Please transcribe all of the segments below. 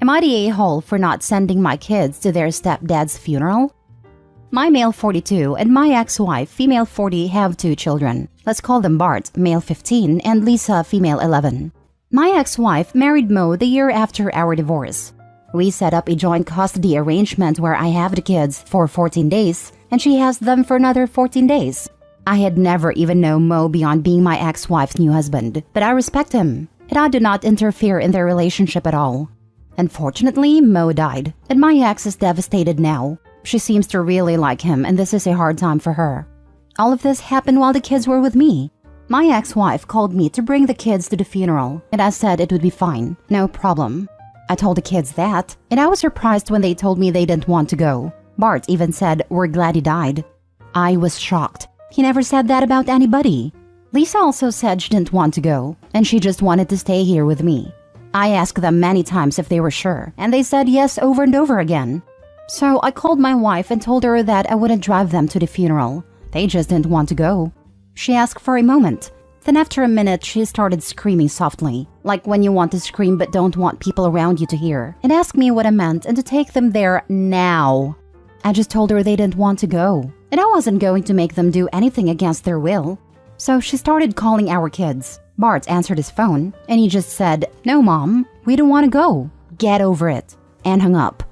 Am I the a-hole for not sending my kids to their stepdad's funeral? My male 42 and my ex-wife, female 40, have 2 children. Let's call them Bart, male 15, and Lisa, female 11. My ex-wife married Mo the year after our divorce. We set up a joint custody arrangement where I have the kids for 14 days and she has them for another 14 days. I had never even known Mo beyond being my ex-wife's new husband, but I respect him, and I do not interfere in their relationship at all. Unfortunately, Mo died, and my ex is devastated now. She seems to really like him, and this is a hard time for her. All of this happened while the kids were with me. My ex-wife called me to bring the kids to the funeral, and I said it would be fine, no problem. I told the kids that, and I was surprised when they told me they didn't want to go. Bart even said, "We're glad he died." I was shocked. He never said that about anybody. Lisa also said she didn't want to go, and she just wanted to stay here with me. I asked them many times if they were sure, and they said yes over and over again. So I called my wife and told her that I wouldn't drive them to the funeral. They just didn't want to go. She asked for a moment. Then after a minute, she started screaming softly, like when you want to scream but don't want people around you to hear, and asked me what I meant and to take them there now. I just told her they didn't want to go, and I wasn't going to make them do anything against their will. So she started calling our kids. Bart answered his phone, and he just said, "No, Mom, we don't want to go. Get over it," and hung up.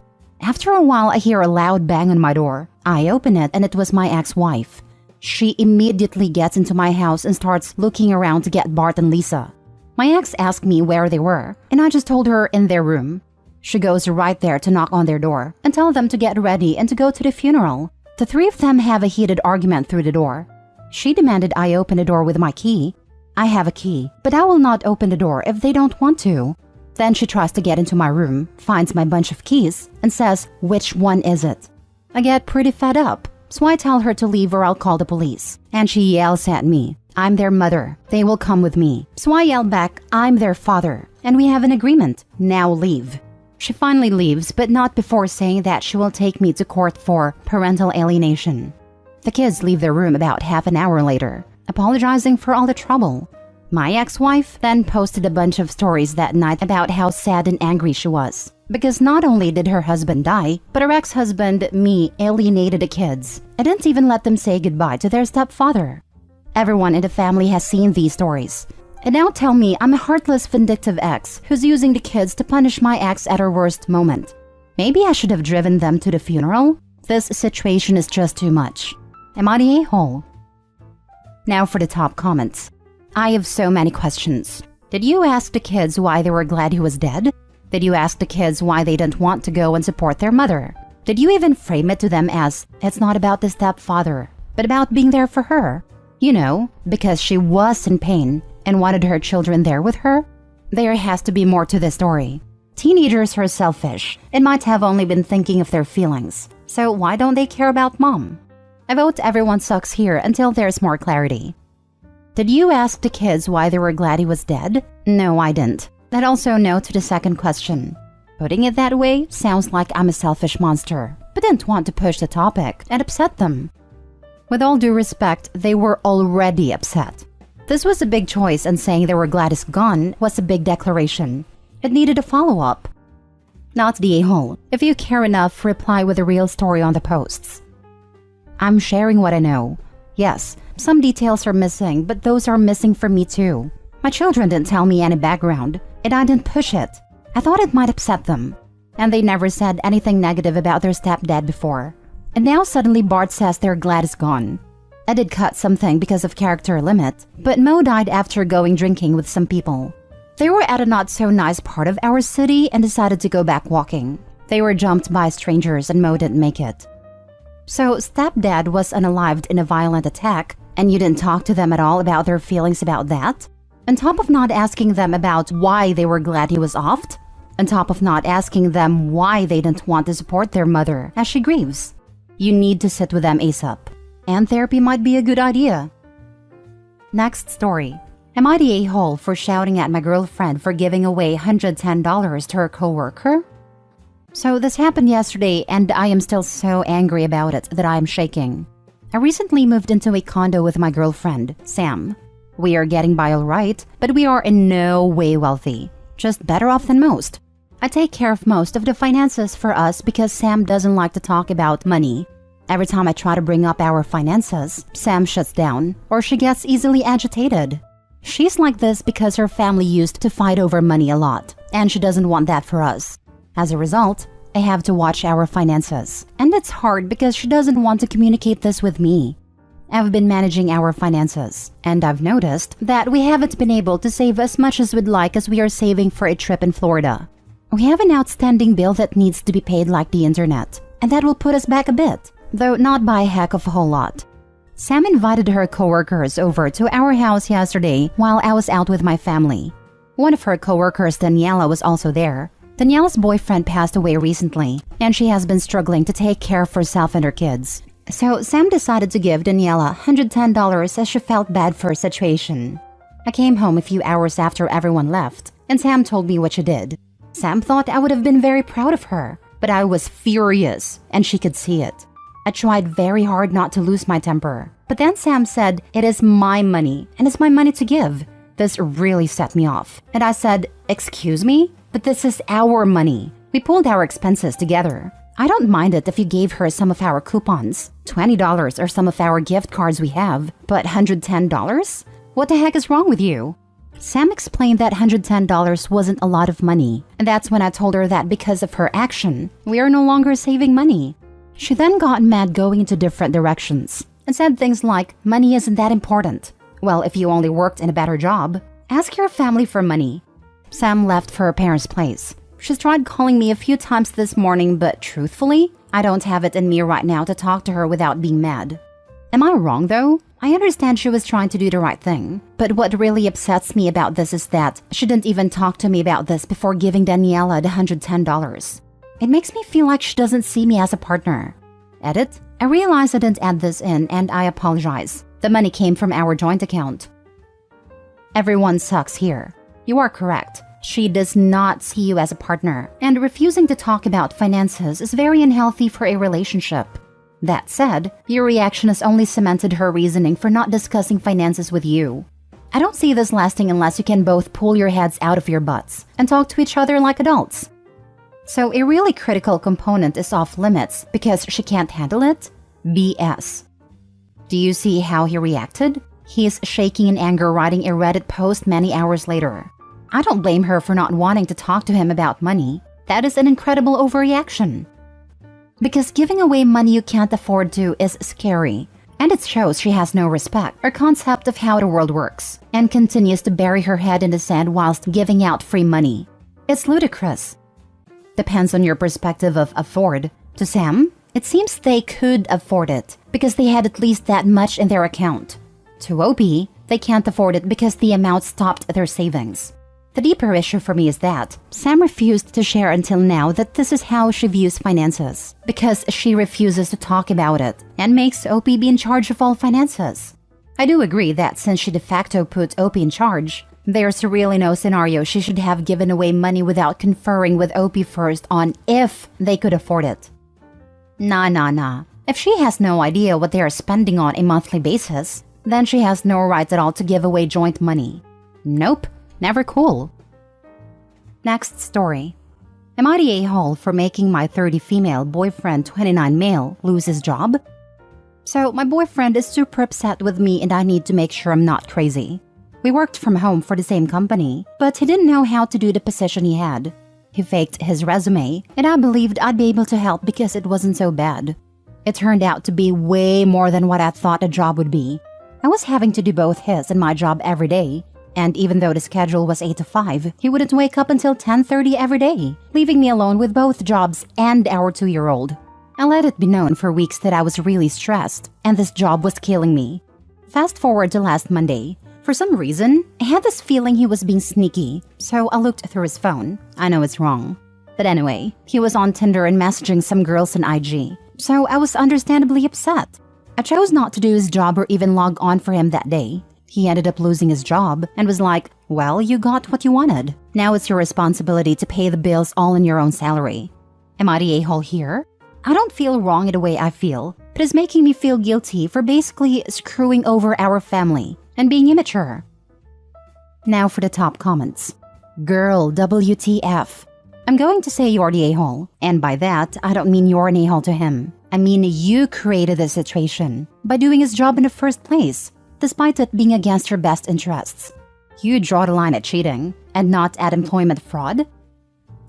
After a while, I hear a loud bang on my door. I open it, and it was my ex-wife. She immediately gets into my house and starts looking around to get Bart and Lisa. My ex asked me where they were, and I just told her in their room. She goes right there to knock on their door and tell them to get ready and to go to the funeral. The 3 of them have a heated argument through the door. She demanded I open the door with my key. I have a key, but I will not open the door if they don't want to. Then she tries to get into my room, finds my bunch of keys, and says, "Which one is it?" I get pretty fed up, so I tell her to leave or I'll call the police. And she yells at me, "I'm their mother. They will come with me." So I yell back, "I'm their father, and we have an agreement. Now leave." She finally leaves, but not before saying that she will take me to court for parental alienation. The kids leave their room about half an hour later, apologizing for all the trouble. My ex-wife then posted a bunch of stories that night about how sad and angry she was. Because not only did her husband die, but her ex-husband, me, alienated the kids. I didn't even let them say goodbye to their stepfather. Everyone in the family has seen these stories. And now tell me I'm a heartless, vindictive ex who's using the kids to punish my ex at her worst moment. Maybe I should have driven them to the funeral? This situation is just too much. Am I the a-hole? Now for the top comments. I have so many questions. Did you ask the kids why they were glad he was dead? Did you ask the kids why they didn't want to go and support their mother? Did you even frame it to them as, it's not about the stepfather, but about being there for her? You know, because she was in pain and wanted her children there with her? There has to be more to this story. Teenagers are selfish and might have only been thinking of their feelings. So why don't they care about Mom? I vote everyone sucks here until there's more clarity. Did you ask the kids why they were glad he was dead? No, I didn't. That also no to the second question. Putting it that way sounds like I'm a selfish monster, but didn't want to push the topic and upset them. With all due respect, they were already upset. This was a big choice, and saying they were glad he's gone was a big declaration. It needed a follow-up. Not the a-hole. If you care enough, reply with a real story on the posts. I'm sharing what I know. Yes, some details are missing, but those are missing for me too. My children didn't tell me any background, and I didn't push it. I thought it might upset them. And they never said anything negative about their stepdad before. And now suddenly Bart says they're glad he's gone. I did cut something because of character limit, but Mo died after going drinking with some people. They were at a not-so-nice part of our city and decided to go back walking. They were jumped by strangers and Mo didn't make it. So stepdad was unalived in a violent attack, and you didn't talk to them at all about their feelings about that? On top of not asking them about why they were glad he was offed? On top of not asking them why they didn't want to support their mother as she grieves? You need to sit with them ASAP. And therapy might be a good idea. Next story. Am I the a-hole for shouting at my girlfriend for giving away $110 to her coworker? So this happened yesterday, and I am still so angry about it that I am shaking. I recently moved into a condo with my girlfriend, Sam. We are getting by all right, but we are in no way wealthy. Just better off than most. I take care of most of the finances for us because Sam doesn't like to talk about money. Every time I try to bring up our finances, Sam shuts down or she gets easily agitated. She's like this because her family used to fight over money a lot, and she doesn't want that for us. As a result, I have to watch our finances, and it's hard because she doesn't want to communicate this with me. I've been managing our finances, and I've noticed that we haven't been able to save as much as we'd like as we are saving for a trip in Florida. We have an outstanding bill that needs to be paid like the internet, and that will put us back a bit, though not by a heck of a whole lot. Sam invited her coworkers over to our house yesterday while I was out with my family. One of her coworkers, Daniela, was also there. Daniela's boyfriend passed away recently, and she has been struggling to take care of herself and her kids. So Sam decided to give Daniela $110 as she felt bad for her situation. I came home a few hours after everyone left, and Sam told me what she did. Sam thought I would have been very proud of her, but I was furious, and she could see it. I tried very hard not to lose my temper, but then Sam said, "It is my money, and it's my money to give." This really set me off, and I said, "Excuse me? But this is our money. We pulled our expenses together. I don't mind it if you gave her some of our coupons, $20 or some of our gift cards we have, but $110? What the heck is wrong with you?" Sam explained that $110 wasn't a lot of money, and that's when I told her that because of her action, we are no longer saving money. She then got mad going into different directions and said things like, "Money isn't that important. Well, if you only worked in a better job, ask your family for money." Sam left for her parents' place. She's tried calling me a few times this morning, but truthfully, I don't have it in me right now to talk to her without being mad. Am I wrong though? I understand she was trying to do the right thing, but what really upsets me about this is that she didn't even talk to me about this before giving Daniela the $110. It makes me feel like she doesn't see me as a partner. Edit: I realize I didn't add this in and I apologize. The money came from our joint account. Everyone sucks here. You are correct. She does not see you as a partner, and refusing to talk about finances is very unhealthy for a relationship. That said, your reaction has only cemented her reasoning for not discussing finances with you. I don't see this lasting unless you can both pull your heads out of your butts and talk to each other like adults. So a really critical component is off limits because she can't handle it? BS. Do you see how he reacted? He is shaking in anger, writing a Reddit post many hours later. I don't blame her for not wanting to talk to him about money. That is an incredible overreaction. Because giving away money you can't afford to is scary, and it shows she has no respect or concept of how the world works, and continues to bury her head in the sand whilst giving out free money. It's ludicrous. Depends on your perspective of afford. To Sam, it seems they could afford it because they had at least that much in their account. To OP, they can't afford it because the amount stopped their savings. The deeper issue for me is that Sam refused to share until now that this is how she views finances, because she refuses to talk about it and makes OP be in charge of all finances. I do agree that since she de facto put OP in charge, there's really no scenario she should have given away money without conferring with OP first on if they could afford it. Nah. If she has no idea what they are spending on a monthly basis, then she has no right at all to give away joint money. Nope. Never cool. Next story. Am I the a-hole for making my 30 female boyfriend 29 male lose his job? So my boyfriend is super upset with me and I need to make sure I'm not crazy. We worked from home for the same company, but he didn't know how to do the position he had. He faked his resume and I believed I'd be able to help because it wasn't so bad. It turned out to be way more than what I thought a job would be. I was having to do both his and my job every day. And even though the schedule was 8 to 5, he wouldn't wake up until 10:30 every day, leaving me alone with both jobs and our 2-year-old. I let it be known for weeks that I was really stressed, and this job was killing me. Fast forward to last Monday. For some reason, I had this feeling he was being sneaky, so I looked through his phone. I know it's wrong. But anyway, he was on Tinder and messaging some girls in IG, so I was understandably upset. I chose not to do his job or even log on for him that day. He ended up losing his job and was like, "Well, you got what you wanted. Now it's your responsibility to pay the bills all in your own salary." Am I the a-hole here? I don't feel wrong in the way I feel, but it's making me feel guilty for basically screwing over our family and being immature. Now for the top comments. Girl, WTF. I'm going to say you're the a-hole, and by that, I don't mean you're an a-hole to him. I mean you created the situation by doing his job in the first place, despite it being against your best interests. You draw the line at cheating, and not at employment fraud?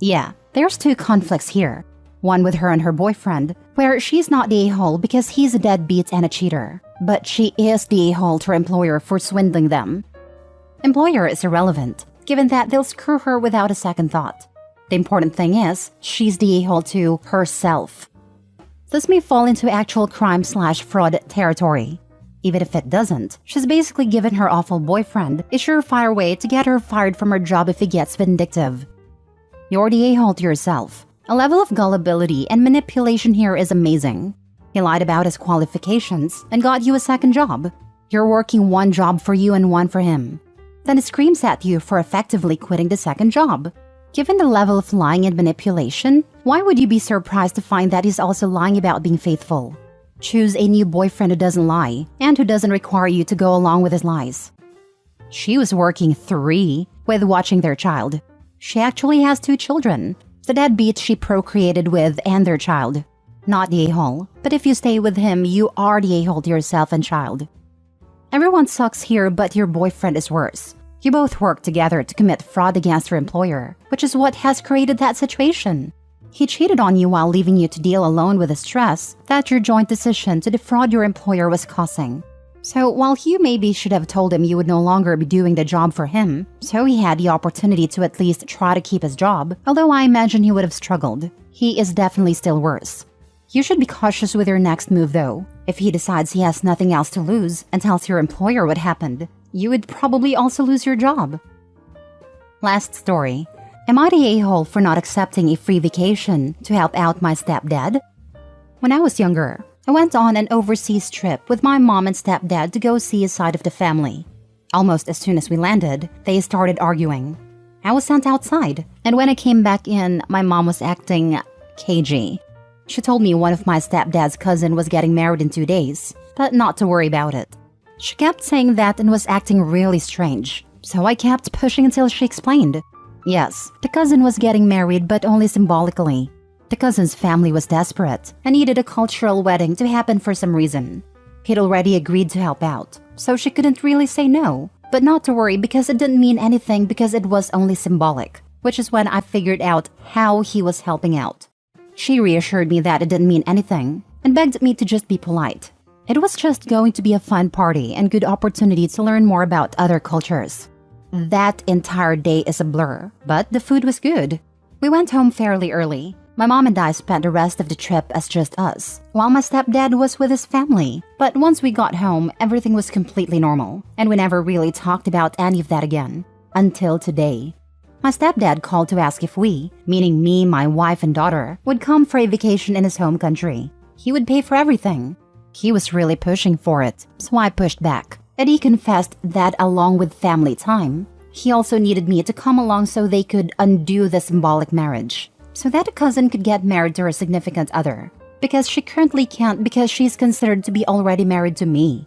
Yeah, there's two conflicts here. One with her and her boyfriend, where she's not the a-hole because he's a deadbeat and a cheater, but she is the a-hole to her employer for swindling them. Employer is irrelevant, given that they'll screw her without a second thought. The important thing is, she's the a-hole to herself. This may fall into actual crime/fraud territory. Even if it doesn't, she's basically given her awful boyfriend a surefire way to get her fired from her job if he gets vindictive. You're the a-hole to yourself. A level of gullibility and manipulation here is amazing. He lied about his qualifications and got you a second job. You're working one job for you and one for him. Then he screams at you for effectively quitting the second job. Given the level of lying and manipulation, why would you be surprised to find that he's also lying about being faithful? Choose a new boyfriend who doesn't lie and who doesn't require you to go along with his lies. She was working 3 with watching their child. She actually has 2 children, the deadbeat she procreated with and their child. Not the a-hole, but if you stay with him, you are the a-hole to yourself and child. Everyone sucks here, but your boyfriend is worse. You both work together to commit fraud against your employer, which is what has created that situation. He cheated on you while leaving you to deal alone with the stress that your joint decision to defraud your employer was causing. So while you maybe should have told him you would no longer be doing the job for him, so he had the opportunity to at least try to keep his job, although I imagine he would have struggled, he is definitely still worse. You should be cautious with your next move though. If he decides he has nothing else to lose and tells your employer what happened, you would probably also lose your job. Last story. Am I the a-hole for not accepting a free vacation to help out my stepdad? When I was younger, I went on an overseas trip with my mom and stepdad to go see a side of the family. Almost as soon as we landed, they started arguing. I was sent outside, and when I came back in, my mom was acting cagey. She told me one of my stepdad's cousin was getting married in 2 days, but not to worry about it. She kept saying that and was acting really strange, so I kept pushing until she explained. Yes, the cousin was getting married, but only symbolically. The cousin's family was desperate and needed a cultural wedding to happen for some reason. He'd already agreed to help out, so she couldn't really say no, but not to worry because it didn't mean anything because it was only symbolic, which is when I figured out how he was helping out. She reassured me that it didn't mean anything and begged me to just be polite. It was just going to be a fun party and good opportunity to learn more about other cultures. That entire day is a blur, but the food was good. We went home fairly early. My mom and I spent the rest of the trip as just us, while my stepdad was with his family. But once we got home, everything was completely normal, and we never really talked about any of that again. Until today. My stepdad called to ask if we, meaning me, my wife, and daughter, would come for a vacation in his home country. He would pay for everything. He was really pushing for it, so I pushed back. And he confessed that along with family time, he also needed me to come along so they could undo the symbolic marriage, so that a cousin could get married to her significant other, because she currently can't because she's considered to be already married to me.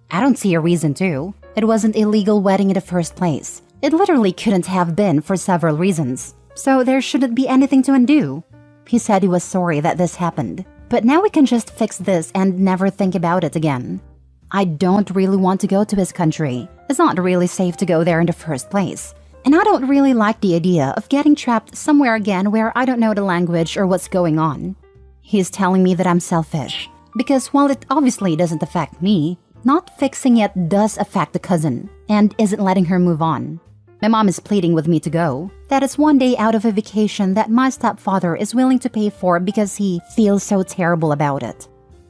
I don't see a reason to. It wasn't a legal wedding in the first place. It literally couldn't have been for several reasons, so there shouldn't be anything to undo. He said he was sorry that this happened, but now we can just fix this and never think about it again. I don't really want to go to his country. It's not really safe to go there in the first place. And I don't really like the idea of getting trapped somewhere again where I don't know the language or what's going on. He's telling me that I'm selfish, because while it obviously doesn't affect me, not fixing it does affect the cousin and isn't letting her move on. My mom is pleading with me to go, that it's one day out of a vacation that my stepfather is willing to pay for because he feels so terrible about it.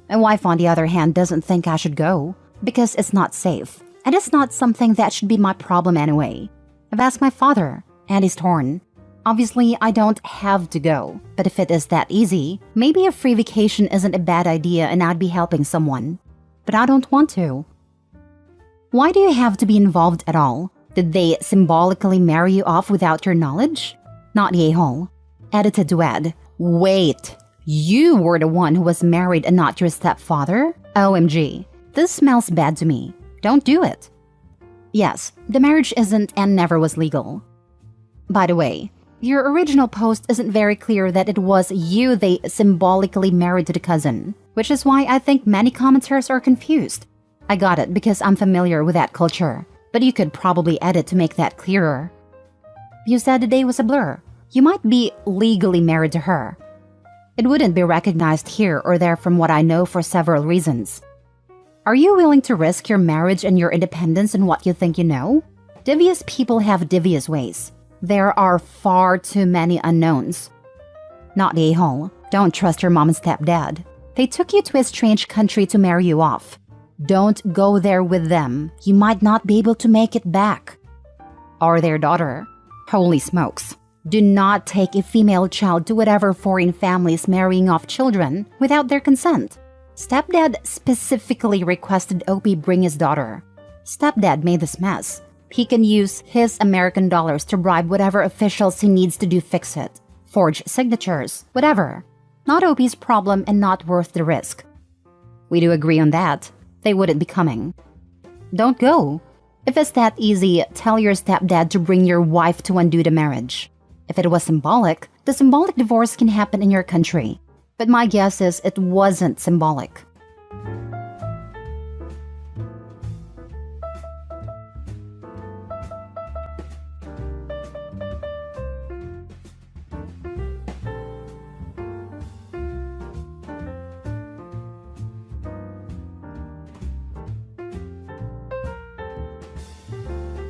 My wife, on the other hand, doesn't think I should go because it's not safe, and it's not something that should be my problem anyway. I've asked my father, and he's torn. Obviously, I don't have to go, but if it is that easy, maybe a free vacation isn't a bad idea and I'd be helping someone. But I don't want to. Why do you have to be involved at all? Did they symbolically marry you off without your knowledge? Not the a-hole. Edited to add, wait, you were the one who was married and not your stepfather? OMG, this smells bad to me. Don't do it. Yes, the marriage isn't and never was legal. By the way, Your original post isn't very clear that it was you they symbolically married to the cousin, which is why I think many commenters are confused. I got it because I'm familiar with that culture, but you could probably edit to make that clearer. You said the day was a blur. You might be legally married to her. It wouldn't be recognized here or there from what I know for several reasons. Are you willing to risk your marriage and your independence in what you think you know? Devious people have devious ways. There are far too many unknowns. Not the a-hole. Don't trust your mom and stepdad. They took you to a strange country to marry you off. Don't go there with them. You might not be able to make it back. Or their daughter. Holy smokes. Do not take a female child to whatever foreign families marrying off children without their consent. Stepdad specifically requested OP bring his daughter. Stepdad made this mess. He can use his American dollars to bribe whatever officials he needs to do fix it. Forge signatures, whatever. Not OP's problem and not worth the risk. We do agree on that. They wouldn't be coming. Don't go. If it's that easy, tell your stepdad to bring your wife to undo the marriage. If it was symbolic, the symbolic divorce can happen in your country. But my guess is it wasn't symbolic.